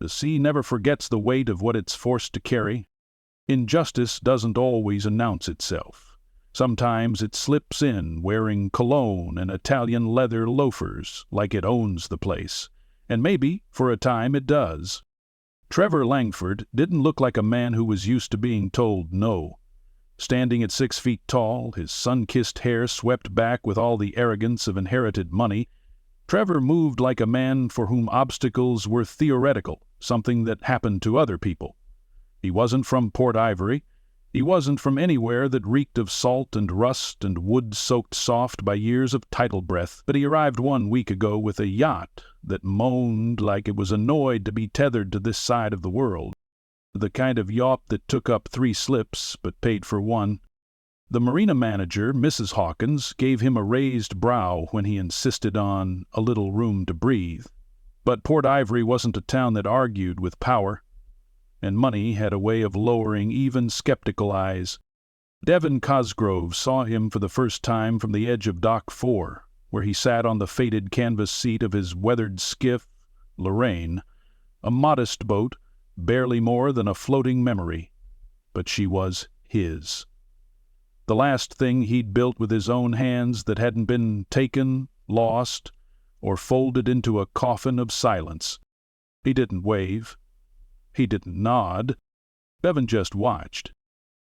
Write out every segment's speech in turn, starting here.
The sea never forgets the weight of what it's forced to carry. Injustice doesn't always announce itself. Sometimes it slips in wearing cologne and Italian leather loafers like it owns the place. And maybe, for a time, it does. Trevor Langford didn't look like a man who was used to being told no. Standing at 6 feet tall, his sun-kissed hair swept back with all the arrogance of inherited money, Trevor moved like a man for whom obstacles were theoretical, something that happened to other people. He wasn't from Port Ivory. He wasn't from anywhere that reeked of salt and rust and wood soaked soft by years of tidal breath, but he arrived 1 week ago with a yacht that moaned like it was annoyed to be tethered to this side of the world. The kind of yacht that took up 3 slips but paid for 1. The marina manager, Mrs. Hawkins, gave him a raised brow when he insisted on a little room to breathe. But Port Ivory wasn't a town that argued with power, and money had a way of lowering even skeptical eyes. Devin Cosgrove saw him for the first time from the edge of Dock 4, where he sat on the faded canvas seat of his weathered skiff, Lorraine, a modest boat, barely more than a floating memory. But she was his. The last thing he'd built with his own hands that hadn't been taken, lost, or folded into a coffin of silence. He didn't wave. He didn't nod. Devon just watched.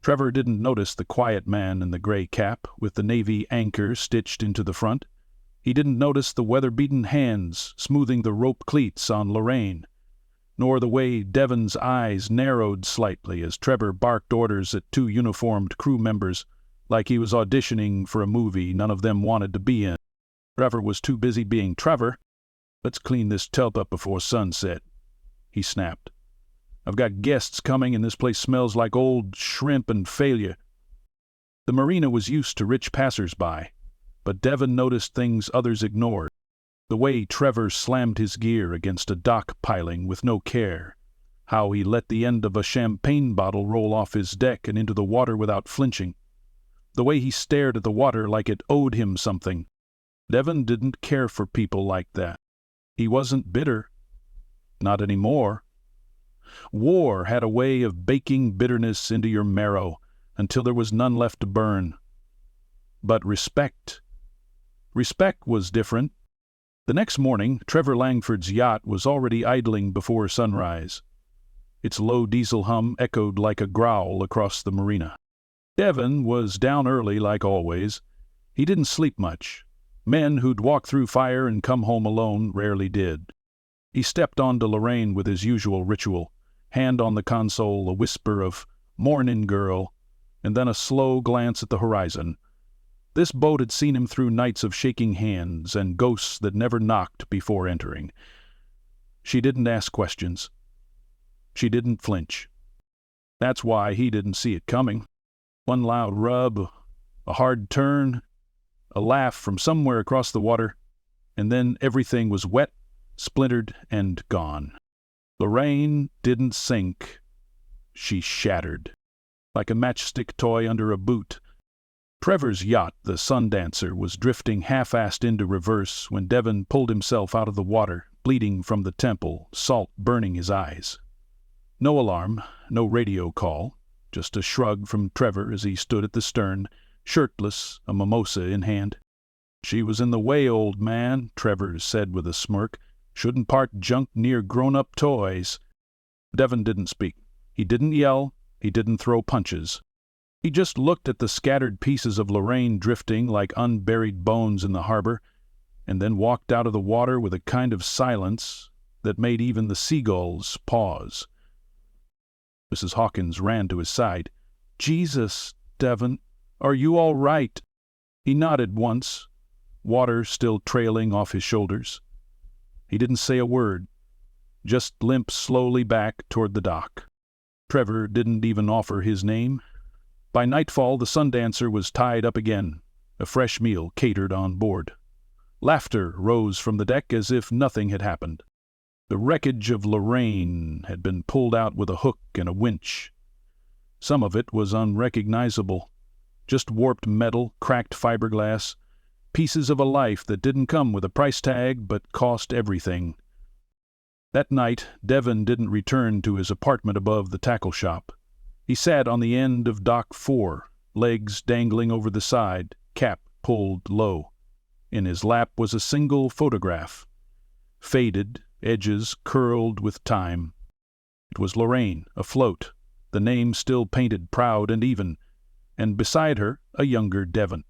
Trevor didn't notice the quiet man in the gray cap with the navy anchor stitched into the front. He didn't notice the weather-beaten hands smoothing the rope cleats on Lorraine, nor the way Devon's eyes narrowed slightly as Trevor barked orders at 2 uniformed crew members like he was auditioning for a movie none of them wanted to be in. Trevor was too busy being Trevor. "Let's clean this tub up before sunset," he snapped. "I've got guests coming and this place smells like old shrimp and failure." The marina was used to rich passers-by, but Devon noticed things others ignored. The way Trevor slammed his gear against a dock piling with no care. How he let the end of a champagne bottle roll off his deck and into the water without flinching. The way he stared at the water like it owed him something. Devon didn't care for people like that. He wasn't bitter. Not anymore. War had a way of baking bitterness into your marrow until there was none left to burn. But respect was different. The next morning, Trevor Langford's yacht was already idling before sunrise. Its low diesel hum echoed like a growl across the marina. Devon was down early like always. He didn't sleep much. Men who'd walk through fire and come home alone rarely did. He stepped onto Lorraine with his usual ritual, hand on the console, a whisper of "Mornin', girl," and then a slow glance at the horizon. This boat had seen him through nights of shaking hands and ghosts that never knocked before entering. She didn't ask questions. She didn't flinch. That's why he didn't see it coming. 1 loud rub, a hard turn, a laugh from somewhere across the water, and then everything was wet, splintered, and gone. Lorraine didn't sink. She shattered, like a matchstick toy under a boot. Trevor's yacht, the Sundancer, was drifting half-assed into reverse when Devon pulled himself out of the water, bleeding from the temple, salt burning his eyes. No alarm, no radio call. Just a shrug from Trevor as he stood at the stern, shirtless, a mimosa in hand. "She was in the way, old man," Trevor said with a smirk. "Shouldn't park junk near grown-up toys." Devon didn't speak. He didn't yell. He didn't throw punches. He just looked at the scattered pieces of Lorraine drifting like unburied bones in the harbor, and then walked out of the water with a kind of silence that made even the seagulls pause. Mrs. Hawkins ran to his side. "Jesus, Devon, are you all right?" He nodded once, water still trailing off his shoulders. He didn't say a word, just limped slowly back toward the dock. Trevor didn't even offer his name. By nightfall, the Sundancer was tied up again, a fresh meal catered on board. Laughter rose from the deck as if nothing had happened. The wreckage of Lorraine had been pulled out with a hook and a winch. Some of it was unrecognizable, just warped metal, cracked fiberglass, pieces of a life that didn't come with a price tag but cost everything. That night, Devon didn't return to his apartment above the tackle shop. He sat on the end of dock 4, legs dangling over the side, cap pulled low. In his lap was a single photograph, faded, edges curled with time. It was Lorraine, afloat, the name still painted proud and even, and beside her a younger Devon,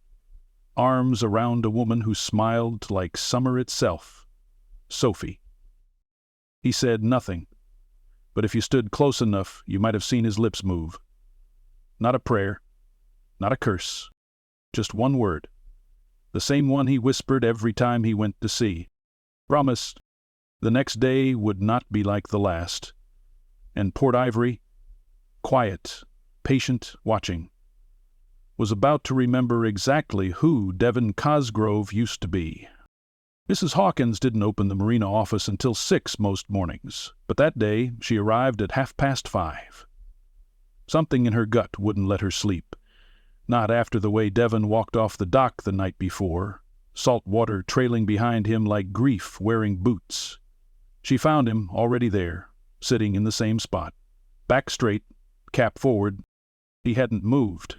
arms around a woman who smiled like summer itself. Sophie. He said nothing, but if you stood close enough, you might have seen his lips move. Not a prayer, not a curse, just one word, the same one he whispered every time he went to sea. Promised the next day would not be like the last. And Port Ivory, quiet, patient, watching, was about to remember exactly who Devin Cosgrove used to be. Mrs. Hawkins didn't open the marina office until 6 most mornings, but that day she arrived at 5:30. Something in her gut wouldn't let her sleep. Not after the way Devon walked off the dock the night before, salt water trailing behind him like grief wearing boots. She found him already there, sitting in the same spot, back straight, cap forward. He hadn't moved.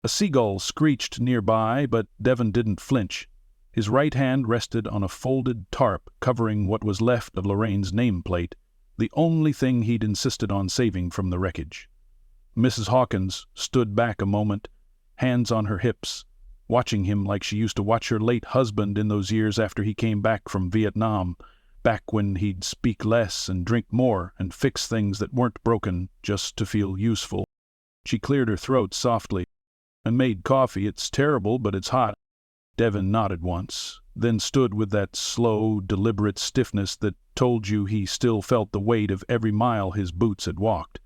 A seagull screeched nearby, but Devon didn't flinch. His right hand rested on a folded tarp covering what was left of Lorraine's nameplate, the only thing he'd insisted on saving from the wreckage. Mrs. Hawkins stood back a moment, hands on her hips, watching him like she used to watch her late husband in those years after he came back from Vietnam, back when he'd speak less and drink more and fix things that weren't broken just to feel useful. She cleared her throat softly. "I made coffee. It's terrible, but it's hot." Devon nodded once, then stood with that slow, deliberate stiffness that told you he still felt the weight of every mile his boots had walked.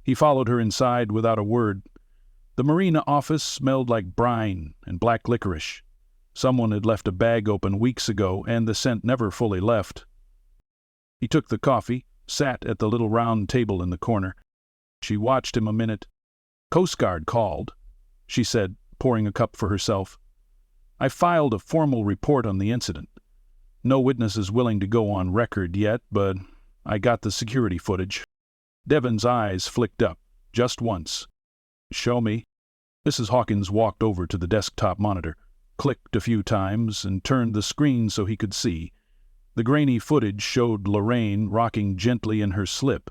He followed her inside without a word. The marina office smelled like brine and black licorice. Someone had left a bag open weeks ago, and the scent never fully left. He took the coffee, sat at the little round table in the corner. She watched him a minute. "Coast Guard called," she said, pouring a cup for herself. "I filed a formal report on the incident. No witnesses willing to go on record yet, but I got the security footage." Devon's eyes flicked up, just once. "Show me." Mrs. Hawkins walked over to the desktop monitor, clicked a few times, and turned the screen so he could see. The grainy footage showed Lorraine rocking gently in her slip.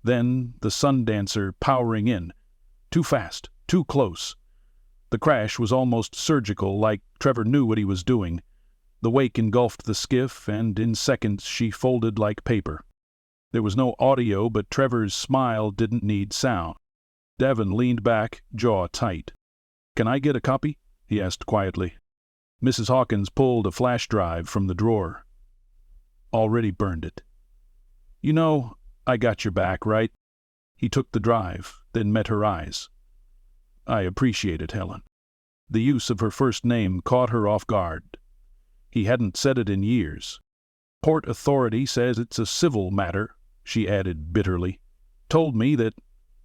Then the Sundancer powering in. Too fast, too close. The crash was almost surgical, like Trevor knew what he was doing. The wake engulfed the skiff, and in seconds she folded like paper. There was no audio, but Trevor's smile didn't need sound. Devon leaned back, jaw tight. "Can I get a copy?" he asked quietly. Mrs. Hawkins pulled a flash drive from the drawer. "Already burned it." "You know, I got your back, right?" He took the drive, then met her eyes. "I appreciate it, Helen." The use of her first name caught her off guard. He hadn't said it in years. "Port Authority says it's a civil matter," she added bitterly. "Told me that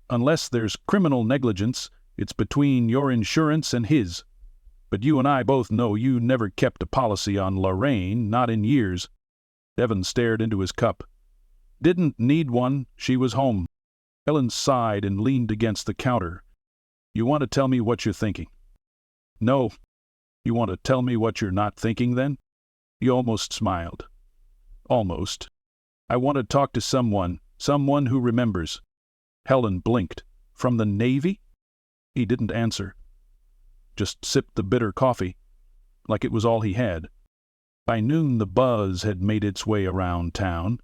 unless there's criminal negligence, it's between your insurance and his. But you and I both know you never kept a policy on Lorraine, not in years." Devon stared into his cup. "Didn't need one. She was home." Helen sighed and leaned against the counter. "You want to tell me what you're thinking?" "No." "You want to tell me what you're not thinking, then?" He almost smiled. "Almost. I want to talk to someone who remembers." Helen blinked. "From the Navy?" He didn't answer. Just sipped the bitter coffee, like it was all he had. By noon the buzz had made its way around town.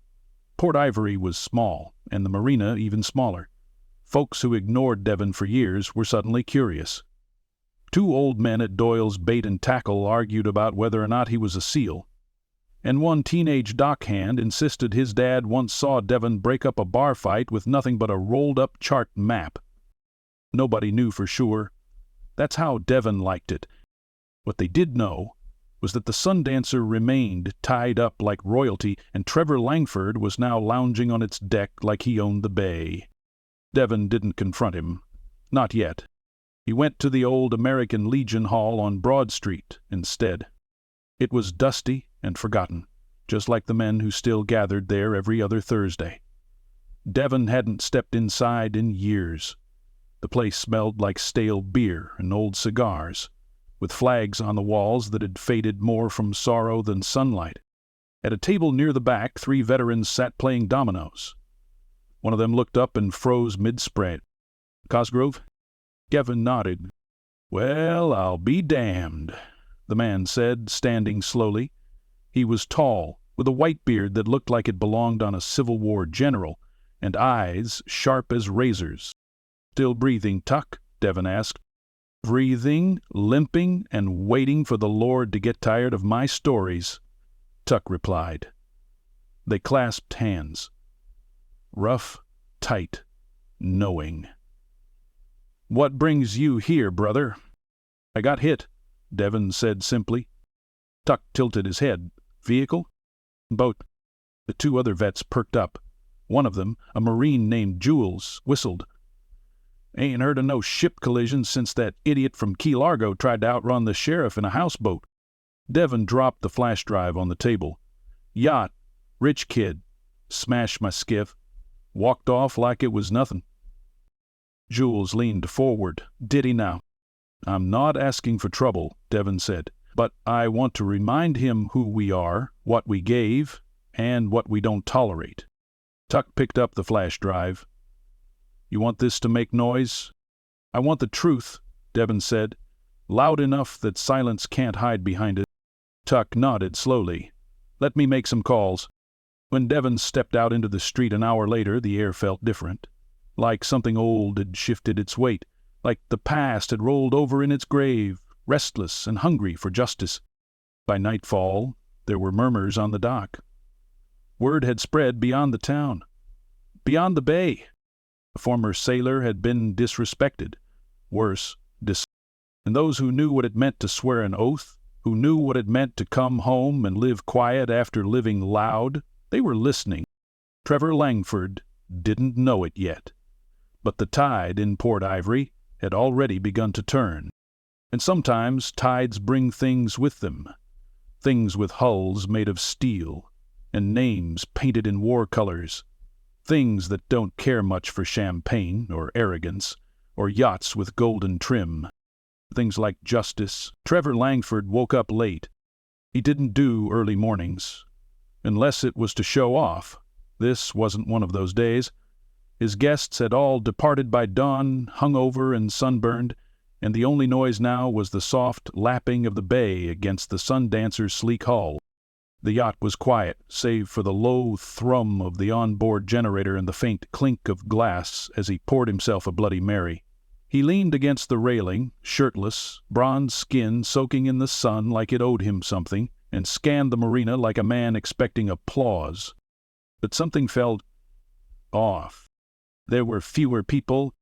Port Ivory was small, and the marina even smaller. Folks who ignored Devon for years were suddenly curious. 2 old men at Doyle's Bait and Tackle argued about whether or not he was a SEAL. And one teenage dockhand insisted his dad once saw Devon break up a bar fight with nothing but a rolled-up chart map. Nobody knew for sure. That's how Devon liked it. What they did know was that the Sundancer remained tied up like royalty, and Trevor Langford was now lounging on its deck like he owned the bay. Devon didn't confront him. Not yet. He went to the old American Legion Hall on Broad Street instead. It was dusty and forgotten. just like the men who still gathered there every other Thursday. Devon hadn't stepped inside in years. The place smelled like stale beer and old cigars, with flags on the walls that had faded more from sorrow than sunlight. At a table near the back, 3 veterans sat playing dominoes. One of them looked up and froze mid-spread. "Cosgrove?" Devon nodded. "Well, I'll be damned," the man said, standing slowly. He was tall, with a white beard that looked like it belonged on a Civil War general, and eyes sharp as razors. "Still breathing, Tuck?" Devon asked. "Breathing, limping, and waiting for the Lord to get tired of my stories," Tuck replied. They clasped hands. Rough, tight, knowing. "What brings you here, brother?" "I got hit," Devon said simply. Tuck tilted his head. "Vehicle?" "Boat." The 2 other vets perked up. One of them, a Marine named Jules, whistled. "Ain't heard of no ship collision since that idiot from Key Largo tried to outrun the sheriff in a houseboat." Devon dropped the flash drive on the table. "Yacht, rich kid, smashed my skiff, walked off like it was nothing." Jules leaned forward. "Did he now?" "I'm not asking for trouble," Devon said, "but I want to remind him who we are, what we gave, and what we don't tolerate." Tuck picked up the flash drive. "You want this to make noise?" "I want the truth," Devon said, "loud enough that silence can't hide behind it." Tuck nodded slowly. "Let me make some calls." When Devon stepped out into the street an hour later, the air felt different. Like something old had shifted its weight, like the past had rolled over in its grave, restless and hungry for justice. By nightfall, there were murmurs on the dock. Word had spread beyond the town, beyond the bay. A former sailor had been disrespected, worse, and those who knew what it meant to swear an oath, who knew what it meant to come home and live quiet after living loud, they were listening. Trevor Langford didn't know it yet, but the tide in Port Ivory had already begun to turn. And sometimes tides bring things with them, things with hulls made of steel and names painted in war colors, things that don't care much for champagne or arrogance or yachts with golden trim, things like justice. Trevor Langford woke up late. He didn't do early mornings, unless it was to show off. This wasn't one of those days. His guests had all departed by dawn, hungover and sunburned, and the only noise now was the soft lapping of the bay against the Sundancer's sleek hull. The yacht was quiet, save for the low thrum of the on-board generator and the faint clink of glass as he poured himself a Bloody Mary. He leaned against the railing, shirtless, bronze skin soaking in the sun like it owed him something, and scanned the marina like a man expecting applause. But something felt off. There were fewer people.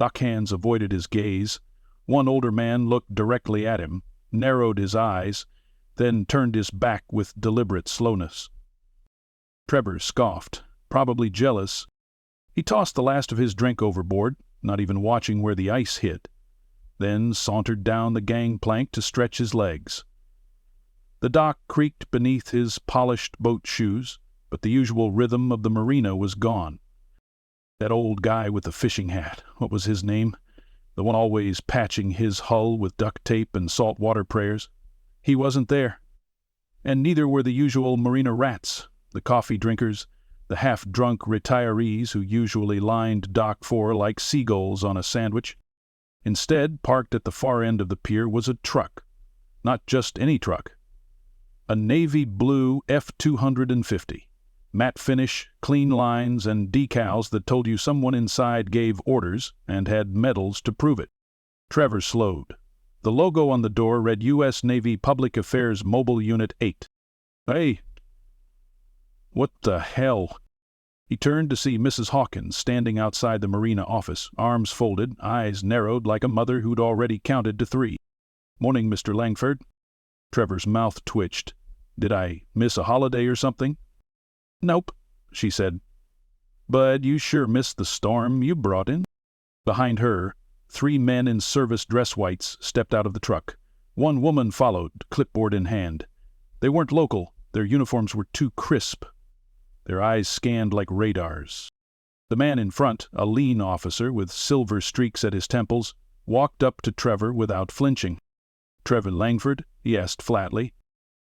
Dockhands avoided his gaze. One older man looked directly at him, narrowed his eyes, then turned his back with deliberate slowness. Trevor scoffed, probably jealous. He tossed the last of his drink overboard, not even watching where the ice hit, then sauntered down the gangplank to stretch his legs. The dock creaked beneath his polished boat shoes, but the usual rhythm of the marina was gone. That old guy with the fishing hat, what was his name? The one always patching his hull with duct tape and saltwater prayers. He wasn't there. And neither were the usual marina rats, the coffee drinkers, the half-drunk retirees who usually lined Dock 4 like seagulls on a sandwich. Instead, parked at the far end of the pier was a truck. Not just any truck. A navy blue F-250. Matte finish, clean lines, and decals that told you someone inside gave orders and had medals to prove it. Trevor slowed. The logo on the door read U.S. Navy Public Affairs Mobile Unit 8. "Hey, what the hell?" He turned to see Mrs. Hawkins standing outside the marina office, arms folded, eyes narrowed like a mother who'd already counted to 3. "Morning, Mr. Langford." Trevor's mouth twitched. "Did I miss a holiday or something?" "Nope," she said. "But you sure missed the storm you brought in." Behind her, 3 men in service dress whites stepped out of the truck. One woman followed, clipboard in hand. They weren't local, Their uniforms were too crisp. Their eyes scanned like radars. The man in front, a lean officer with silver streaks at his temples, walked up to Trevor without flinching. "Trevor Langford?" he asked flatly.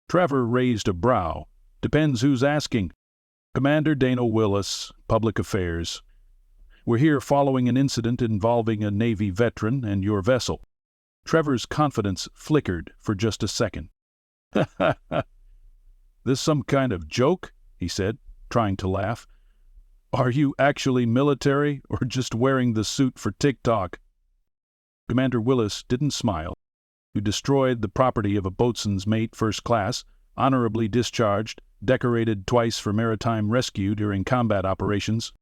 Trevor raised a brow. "Depends who's asking." "Commander Dana Willis, Public Affairs. We're here following an incident involving a Navy veteran and your vessel." Trevor's confidence flickered for just a second. "Ha ha ha! This some kind of joke?" he said, trying to laugh. "Are you actually military or just wearing the suit for TikTok?" Commander Willis didn't smile. "You destroyed the property of a boatswain's mate, first class, honorably discharged, decorated twice for maritime rescue during combat operations."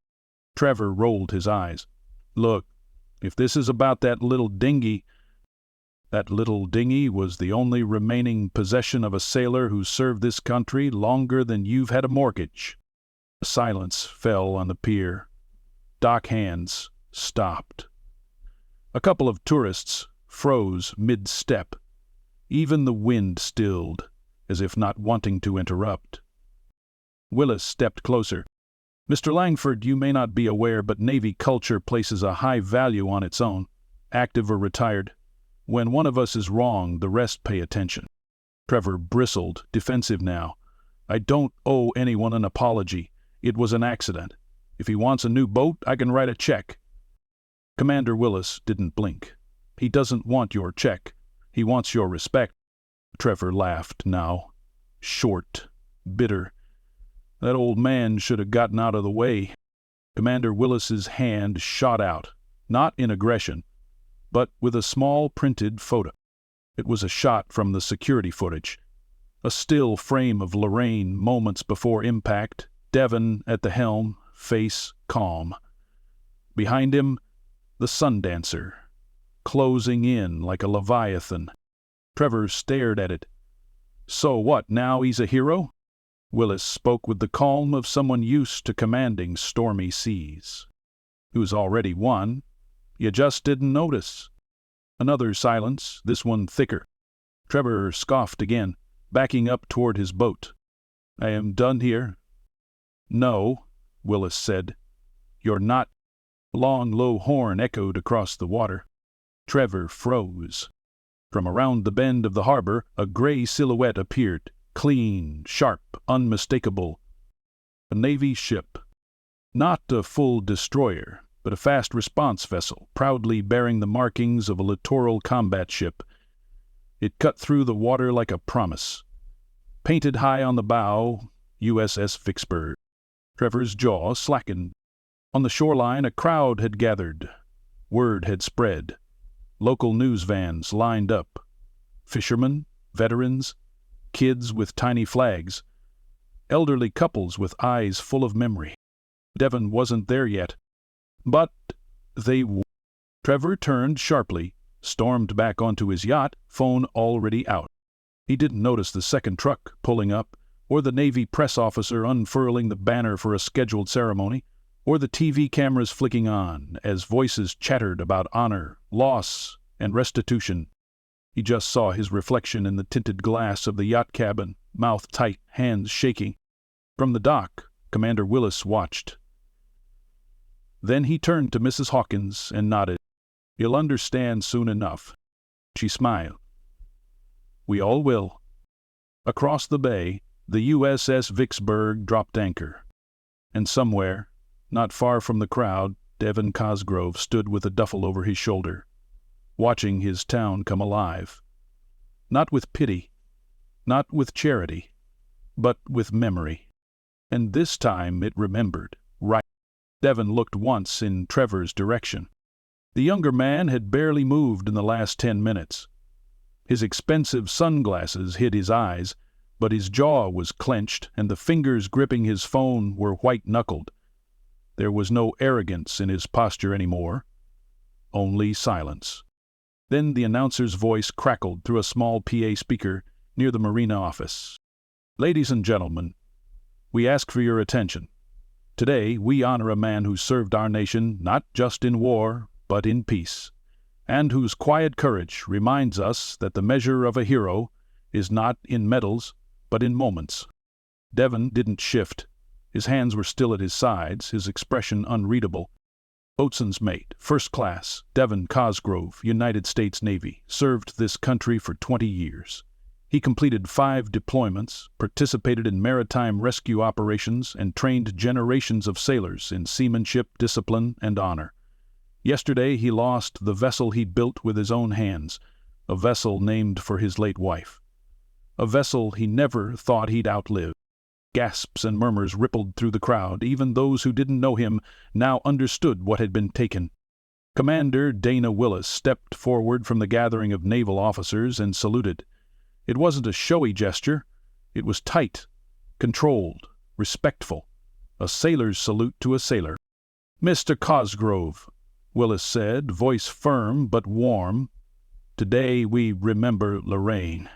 Trevor rolled his eyes. "Look, if this is about that little dinghy—" "That little dinghy was the only remaining possession of a sailor who served this country longer than you've had a mortgage." A silence fell on the pier. Dock hands stopped. A couple of tourists froze mid-step. Even the wind stilled, as if not wanting to interrupt. Willis stepped closer. "Mr. Langford, you may not be aware, but Navy culture places a high value on its own, active or retired. When one of us is wrong, the rest pay attention." Trevor bristled, defensive now. "I don't owe anyone an apology. It was an accident. If he wants a new boat, I can write a check." Commander Willis didn't blink. "He doesn't want your check. He wants your respect." Trevor laughed now. Short, bitter. "That old man should have gotten out of the way." Commander Willis's hand shot out, not in aggression, but with a small printed photo. It was a shot from the security footage. A still frame of Lorraine moments before impact, Devon at the helm, face calm. Behind him, the Sundancer, closing in like a leviathan. Trevor stared at it. "So what, now he's a hero?" Willis spoke with the calm of someone used to commanding stormy seas. "Who's already won. You just didn't notice." Another silence, this one thicker. Trevor scoffed again, backing up toward his boat. "I am done here." "No," Willis said. "You're not." A long, low horn echoed across the water. Trevor froze. From around the bend of the harbor, a gray silhouette appeared, clean, sharp, unmistakable. A Navy ship. Not a full destroyer, but a fast response vessel, proudly bearing the markings of a littoral combat ship. It cut through the water like a promise. Painted high on the bow, USS Vicksburg. Trevor's jaw slackened. On the shoreline, a crowd had gathered. Word had spread. Local news vans lined up. Fishermen, veterans, kids with tiny flags, elderly couples with eyes full of memory. Devon wasn't there yet. But they would. Trevor turned sharply, stormed back onto his yacht, phone already out. He didn't notice the second truck pulling up, or the Navy press officer unfurling the banner for a scheduled ceremony, or the TV cameras flicking on as voices chattered about honor, loss, and restitution. He just saw his reflection in the tinted glass of the yacht cabin, mouth tight, hands shaking. From the dock, Commander Willis watched. Then he turned to Mrs. Hawkins and nodded. "You'll understand soon enough." She smiled. "We all will." Across the bay, the USS Vicksburg dropped anchor. And somewhere, not far from the crowd, Devin Cosgrove stood with a duffel over his shoulder, watching his town come alive. Not with pity, not with charity, but with memory. And this time it remembered, right. Devon looked once in Trevor's direction. The younger man had barely moved in the last 10 minutes. His expensive sunglasses hid his eyes, but his jaw was clenched and the fingers gripping his phone were white-knuckled. There was no arrogance in his posture anymore, only silence. Then the announcer's voice crackled through a small PA speaker near the marina office. "Ladies and gentlemen, we ask for your attention. Today we honor a man who served our nation not just in war, but in peace, and whose quiet courage reminds us that the measure of a hero is not in medals, but in moments. Devon didn't shift. His hands were still at his sides, his expression unreadable. Boatswain's mate, first class, Devin Cosgrove, United States Navy, served this country for 20 years. He completed 5 deployments, participated in maritime rescue operations, and trained generations of sailors in seamanship, discipline, and honor. Yesterday he lost the vessel he built with his own hands, a vessel named for his late wife. A vessel he never thought he'd outlive. Gasps and murmurs rippled through the crowd. Even those who didn't know him now understood what had been taken. Commander Dana Willis stepped forward from the gathering of naval officers and saluted. It wasn't a showy gesture. It was tight, controlled, respectful. A sailor's salute to a sailor. "Mr. Cosgrove," Willis said, voice firm but warm, "today we remember Lorraine.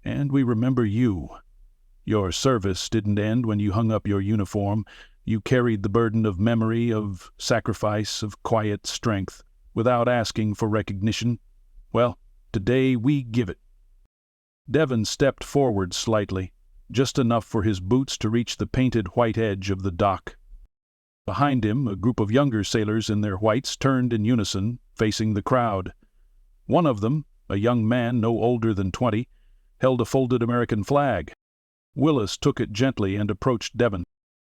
And we remember you. Your service didn't end when you hung up your uniform. You carried the burden of memory, of sacrifice, of quiet strength, without asking for recognition. Well, today we give it." Devon stepped forward slightly, just enough for his boots to reach the painted white edge of the dock. Behind him, a group of younger sailors in their whites turned in unison, facing the crowd. One of them, a young man no older than 20, held a folded American flag. Willis took it gently and approached Devon.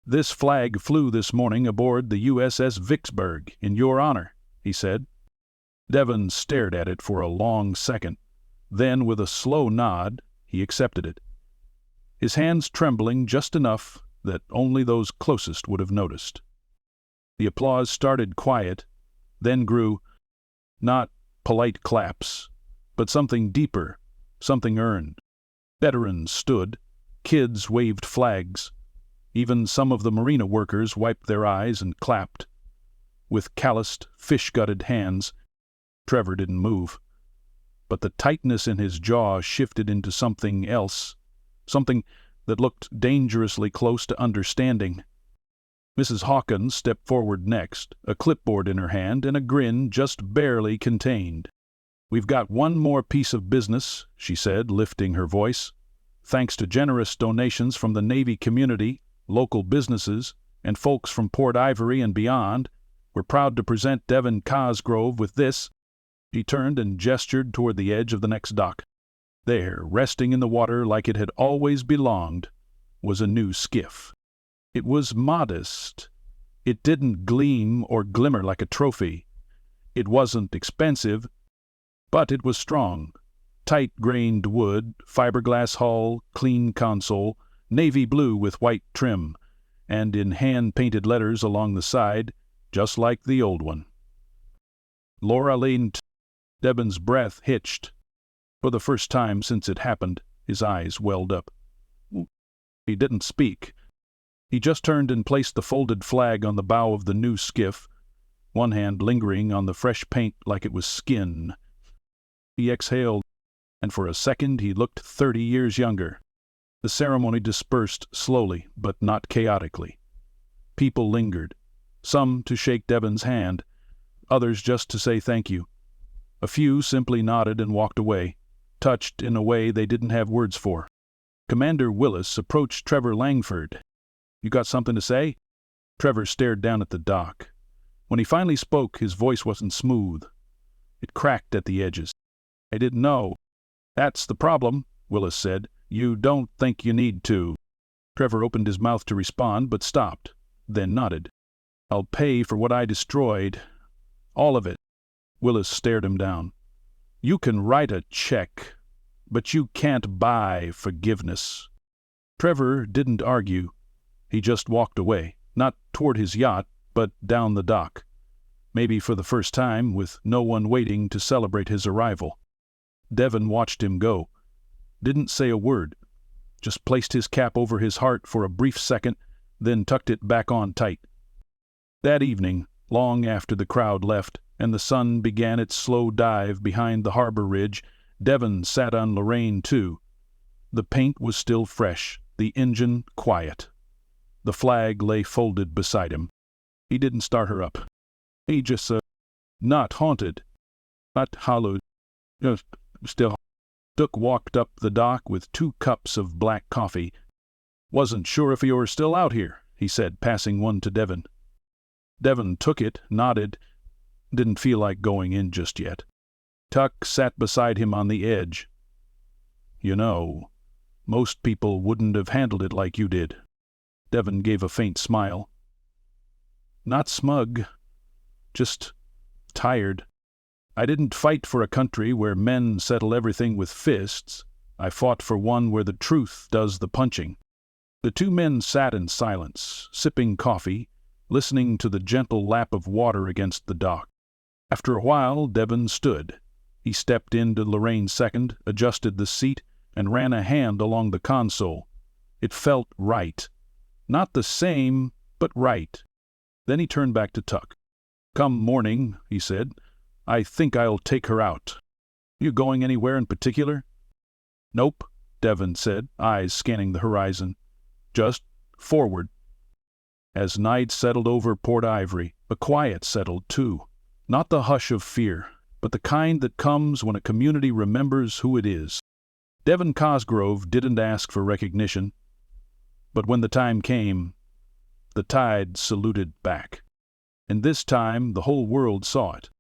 "This flag flew this morning aboard the USS Vicksburg, in your honor," he said. Devon stared at it for a long second. Then, with a slow nod, he accepted it, his hands trembling just enough that only those closest would have noticed. The applause started quiet, then grew, not polite claps, but something deeper, something earned. Veterans stood. Kids waved flags. Even some of the marina workers wiped their eyes and clapped. With calloused, fish-gutted hands, Trevor didn't move. But the tightness in his jaw shifted into something else, something that looked dangerously close to understanding. Mrs. Hawkins stepped forward next, a clipboard in her hand and a grin just barely contained. "We've got one more piece of business," she said, lifting her voice. "Thanks to generous donations from the Navy community, local businesses, and folks from Port Ivory and beyond, we're proud to present Devin Cosgrove with this." He turned and gestured toward the edge of the next dock. There, resting in the water like it had always belonged, was a new skiff. It was modest. It didn't gleam or glimmer like a trophy. It wasn't expensive, but it was strong. Tight-grained wood, fiberglass hull, clean console, navy blue with white trim, and in hand-painted letters along the side, just like the old one. Laura leaned. Devon's breath hitched. For the first time since it happened, his eyes welled up. He didn't speak. He just turned and placed the folded flag on the bow of the new skiff, one hand lingering on the fresh paint like it was skin. He exhaled, and for a second he looked 30 years younger. The ceremony dispersed slowly, but not chaotically. People lingered, some to shake Devon's hand, others just to say thank you. A few simply nodded and walked away, touched in a way they didn't have words for. Commander Willis approached Trevor Langford. "You got something to say?" Trevor stared down at the dock. When he finally spoke, his voice wasn't smooth. It cracked at the edges. "I didn't know." "That's the problem," Willis said. "You don't think you need to." Trevor opened his mouth to respond, but stopped, then nodded. "I'll pay for what I destroyed. All of it." Willis stared him down. "You can write a check, but you can't buy forgiveness." Trevor didn't argue. He just walked away, not toward his yacht, but down the dock. Maybe for the first time, with no one waiting to celebrate his arrival. Devon watched him go. Didn't say a word. Just placed his cap over his heart for a brief second, then tucked it back on tight. That evening, long after the crowd left, and the sun began its slow dive behind the harbor ridge, Devon sat on Lorraine too. The paint was still fresh, the engine quiet. The flag lay folded beside him. He didn't start her up. He just, not haunted, not hollowed, just still. Duck walked up the dock with 2 cups of black coffee. "Wasn't sure if you were still out here," he said, passing one to Devon. Devon took it, nodded, didn't feel like going in just yet. Tuck sat beside him on the edge. "You know, most people wouldn't have handled it like you did." Devon gave a faint smile. "Not smug, just tired. I didn't fight for a country where men settle everything with fists. I fought for one where the truth does the punching." The two men sat in silence, sipping coffee, listening to the gentle lap of water against the dock. After a while, Devon stood. He stepped into Lorraine's second, adjusted the seat, and ran a hand along the console. It felt right. Not the same, but right. Then he turned back to Tuck. "Come morning," he said, "I think I'll take her out. You going anywhere in particular?" "Nope," Devon said, eyes scanning the horizon. "Just forward." As night settled over Port Ivory, a quiet settled too. Not the hush of fear, but the kind that comes when a community remembers who it is. Devin Cosgrove didn't ask for recognition, but when the time came, the tide saluted back. And this time the whole world saw it.